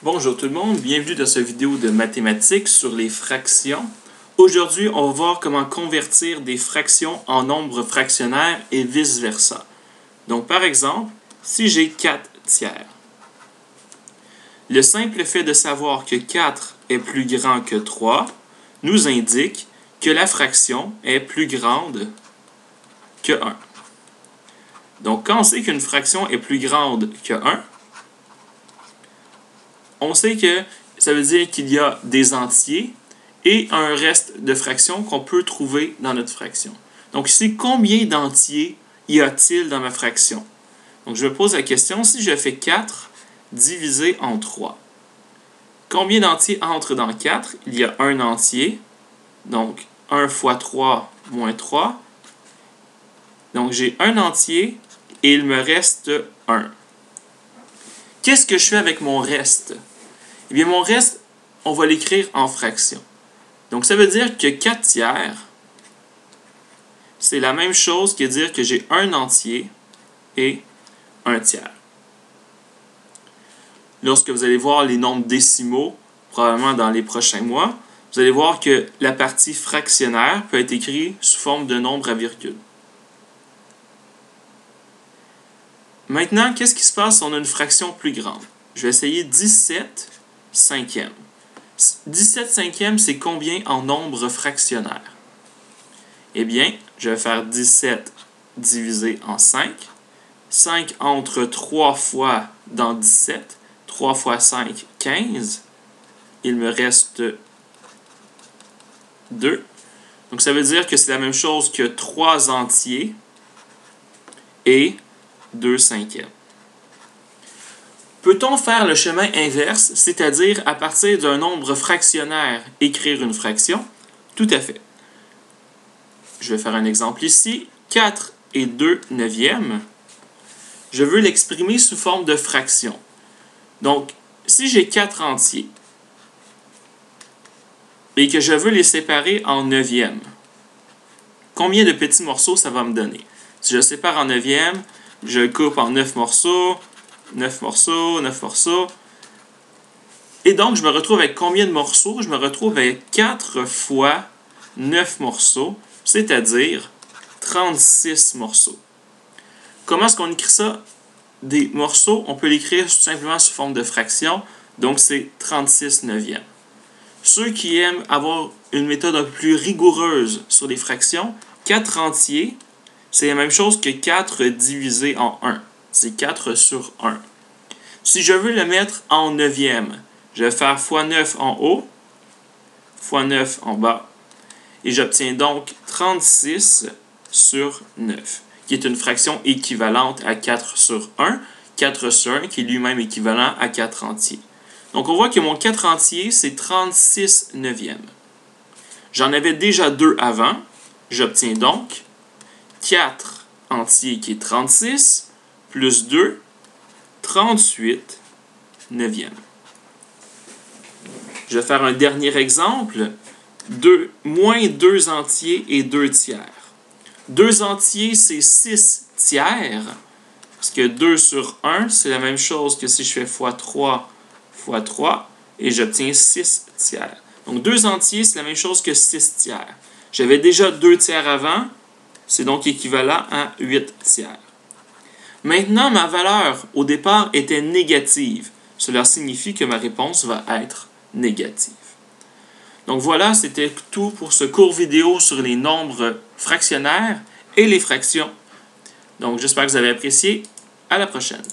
Bonjour tout le monde, bienvenue dans cette vidéo de mathématiques sur les fractions. Aujourd'hui, on va voir comment convertir des fractions en nombres fractionnaires et vice-versa. Donc par exemple, si j'ai 4 tiers, le simple fait de savoir que 4 est plus grand que 3 nous indique que la fraction est plus grande que 1. Donc quand on sait qu'une fraction est plus grande que 1, on sait que ça veut dire qu'il y a des entiers et un reste de fractions qu'on peut trouver dans notre fraction. Donc ici, combien d'entiers y a-t-il dans ma fraction? Donc je me pose la question, si je fais 4 divisé en 3, combien d'entiers entrent dans 4? Il y a un entier, donc 1 fois 3 moins 3. Donc j'ai un entier et il me reste 1. Qu'est-ce que je fais avec mon reste? Eh bien, mon reste, on va l'écrire en fraction. Donc, ça veut dire que 4 tiers, c'est la même chose que dire que j'ai un entier et un tiers. Lorsque vous allez voir les nombres décimaux, probablement dans les prochains mois, vous allez voir que la partie fractionnaire peut être écrite sous forme de nombre à virgule. Maintenant, qu'est-ce qui se passe si on a une fraction plus grande? Je vais essayer 17 cinquièmes. 17 cinquièmes, c'est combien en nombre fractionnaire? Eh bien, je vais faire 17 divisé en 5. 5 entre 3 fois dans 17. 3 fois 5, 15. Il me reste 2. Donc, ça veut dire que c'est la même chose que 3 entiers et 2 cinquièmes. Peut-on faire le chemin inverse, c'est-à-dire à partir d'un nombre fractionnaire écrire une fraction? Tout à fait. Je vais faire un exemple ici. 4 et 2 neuvièmes. Je veux l'exprimer sous forme de fraction. Donc, si j'ai 4 entiers et que je veux les séparer en neuvièmes, combien de petits morceaux ça va me donner? Si je sépare en neuvièmes, je coupe en 9 morceaux, 9 morceaux, 9 morceaux. Et donc, je me retrouve avec combien de morceaux? Je me retrouve avec 4 fois 9 morceaux, c'est-à-dire 36 morceaux. Comment est-ce qu'on écrit ça? Des morceaux, on peut l'écrire tout simplement sous forme de fraction, donc c'est 36 neuvièmes. Ceux qui aiment avoir une méthode un peu plus rigoureuse sur les fractions, 4 entiers, c'est la même chose que 4 divisé en 1. C'est 4 sur 1. Si je veux le mettre en neuvième, je vais faire fois 9 en haut, fois 9 en bas, et j'obtiens donc 36 sur 9, qui est une fraction équivalente à 4 sur 1, 4 sur 1 qui est lui-même équivalent à 4 entiers. Donc on voit que mon 4 entiers, c'est 36 neuvièmes. J'en avais déjà 2 avant, j'obtiens donc 4 entiers qui est 36, plus 2, 38 neuvièmes. Je vais faire un dernier exemple. Moins 2 entiers et 2 tiers. 2 entiers, c'est 6 tiers. Parce que 2 sur 1, c'est la même chose que si je fais fois 3 fois 3. Et j'obtiens 6 tiers. Donc 2 entiers, c'est la même chose que 6 tiers. J'avais déjà 2 tiers avant. C'est donc équivalent à 8 tiers. Maintenant, ma valeur au départ était négative. Cela signifie que ma réponse va être négative. Donc voilà, c'était tout pour ce court vidéo sur les nombres fractionnaires et les fractions. Donc j'espère que vous avez apprécié. À la prochaine.